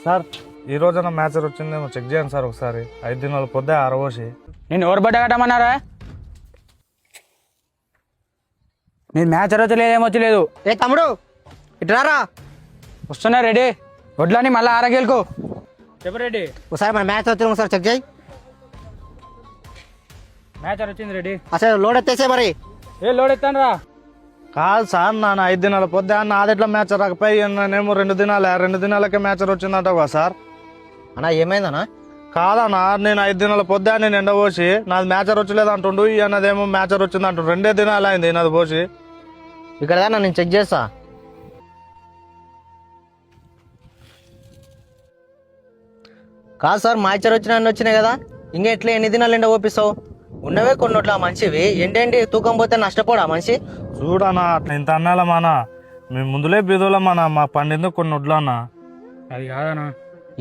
Sir ఈ రోజున మ్యాచర్ వచ్చిందేమో చెక్ చేయండి సార్ ఒకసారి. 5 దినాలు పొద్దే ఆరవోసి. నేను ఎవరు బట్ట కట్టమన్నారా? నేను మ్యాచ్ వచ్చలేదు ఏమొచ్చలేదు. ఏ తమ్ముడు ఇట్లారా, వస్తున్నా రెడీ. వడ్లని మళ్ళీ ఆరగేలుకో. చెప్పు రెడీ. ఒకసారి మన మ్యాచ్ వచ్చింది, ఒకసారి చెక్ చేయి. మ్యాచ్ వచ్చింది రెడీ. అసలు లోడ్ ఎత్తేసే మరి. ఏ లోడ్ ఎత్తాను రా. కాదు సార్, నాన్న 5 దినాల పొద్దే అన్న అదెట్లా మ్యాచర్ రాకపోయి నేనేమో 2 దినాలకే మ్యాచర్ వచ్చిందంటావు కదా సార్. అన్నా ఏమైందన్నా? కాదన్నా, నేను 5 దినాల పొద్దే నేను ఎండపోసి నాది మ్యాచర్ వచ్చలేదు అంటుండు, ఈ అన్నదేమో మ్యాచర్ వచ్చింది అంటుండు. 2 దినాలు అయింది నాది పోసి. ఇక్కడ దాకా నేను చెక్ చేస్తా. కాదు సార్, మ్యాచర్ వచ్చినాయి కదా, ఇంకా ఎట్లా ఎన్ని దినాలు ఎండ ఓపిస్తావు? ఉన్నవే కొన్నట్లా మంచివి, ఎండేంటి తూకం పోతే నష్టపోడా మనిషి? చూడన్నా అట్లా ఇంత అన్నాలమానా, మేము ముందులే బీదోళ్ళమన్నా, మా పండింది కొన్ని వడ్లన్నా. అది కాదనా.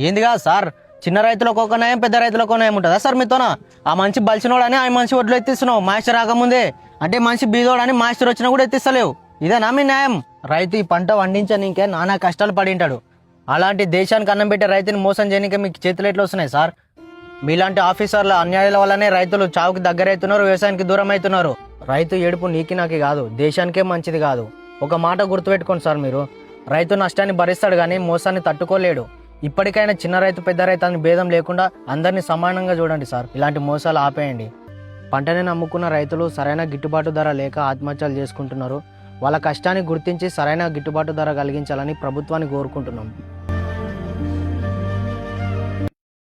ఏంది కాదు సార్, చిన్న రైతులకు ఒక న్యాయం, పెద్ద రైతులకు ఒక న్యాయం ఉంటుందా సార్ మీతోనా? ఆ మనిషి బలిసినోడని ఆ మనిషి వడ్లు ఎత్తిస్తున్నావు మాస్టర్ రాకముందే, అంటే మనిషి బీదోడని మాస్టర్ వచ్చినా కూడా ఎత్తిస్తలేవు. ఇదేనా మీ న్యాయం? రైతు ఈ పంట వండించనీకే నానా కష్టాలు పడింటాడు. అలాంటి దేశానికి అన్నం పెట్టే రైతుని మోసం చేయనీకే మీకు చేతులు ఎట్లా వస్తున్నాయి సార్? మీలాంటి ఆఫీసర్ల అన్యాయాల వల్లనే రైతులు చావుకి దగ్గరవుతున్నారు, వ్యవసాయానికి దూరం అవుతున్నారు. రైతు ఏడుపు నీకి నాకి కాదు, దేశానికే మంచిది కాదు. ఒక మాట గుర్తుపెట్టుకోండి సార్, మీరు రైతు నష్టాన్ని భరిస్తాడు కానీ మోసాన్ని తట్టుకోలేడు. ఇప్పటికైనా చిన్న రైతు పెద్ద రైతు అని భేదం లేకుండా అందరినీ సమానంగా చూడండి సార్. ఇలాంటి మోసాలు ఆపేయండి. పంటని నమ్ముకున్న రైతులు సరైన గిట్టుబాటు ధర లేక ఆత్మహత్యలు చేసుకుంటున్నారు. వాళ్ళ కష్టాన్ని గుర్తించి సరైన గిట్టుబాటు ధర కలిగించాలని ప్రభుత్వాన్ని కోరుకుంటున్నాం.